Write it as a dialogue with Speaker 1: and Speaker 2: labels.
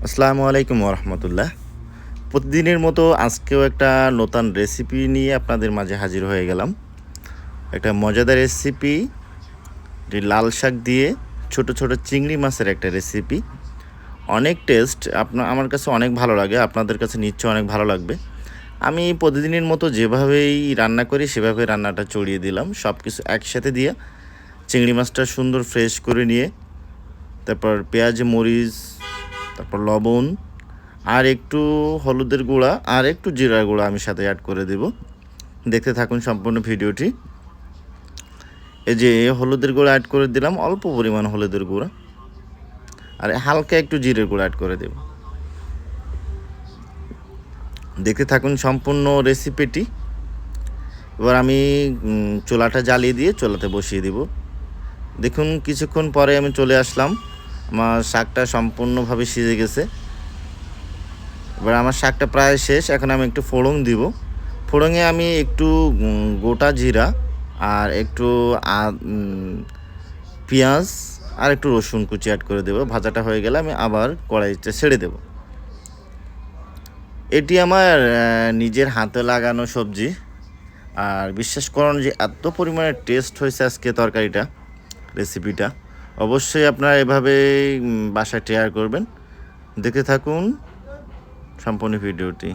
Speaker 1: আসসালামু আলাইকুম ওরহমতুল্লাহ। প্রতিদিনের মতো আজকেও একটা নতুন রেসিপি নিয়ে আপনাদের মাঝে হাজির হয়ে গেলাম। একটা মজাদার রেসিপি, লাল শাক দিয়ে ছোট ছোট চিংড়ি মাছের একটা রেসিপি। অনেক টেস্ট, আমার কাছে অনেক ভালো লাগে, আপনাদের কাছে নিশ্চয়ই অনেক ভালো লাগবে। আমি প্রতিদিনের মতো যেভাবেই রান্না করি সেভাবে রান্নাটা চড়িয়ে দিলাম, সব কিছু একসাথে দিয়ে চিংড়ি মাছটা সুন্দর ফ্রেশ করে নিয়ে তারপর পেঁয়াজ মরিচ, তারপর লবণ আর একটু হলুদের গুঁড়া আর একটু জিরার গুঁড়া আমি সাথে অ্যাড করে দেব। দেখতে থাকুন সম্পূর্ণ ভিডিওটি। এই যে হলুদের গুঁড়া অ্যাড করে দিলাম, অল্প পরিমাণ হলুদের গুঁড়া আর হালকা একটু জিরের গুঁড়া অ্যাড করে দেব। দেখতে থাকুন সম্পূর্ণ রেসিপিটি। এবার আমি চুলাটা জ্বালিয়ে দিয়ে চুলাতে বসিয়ে দিব। দেখুন কিছুক্ষণ পরে আমি চলে আসলাম, আমার শাকটা সম্পূর্ণভাবে সিজে গেছে। এবার আমার শাকটা প্রায় শেষ, এখন আমি একটু ফোড়ন দিব। ফোড়নে আমি একটু গোটা জিরা আর একটু পেঁয়াজ আর একটু রসুন কুচি অ্যাড করে দেবো। ভাজাটা হয়ে গেলে আমি আবার কড়াইতে ছেড়ে দেব। এটি আমার নিজের হাতে লাগানো সবজি, আর বিশ্বাস করুন যে এত পরিমাণে টেস্ট হয়েছে আজকে তরকারিটা, রেসিপিটা। অবশ্যই আপনারা এভাবে বাসায় ট্রাই করবেন। দেখতে থাকুন সম্পূর্ণ ভিডিওটি।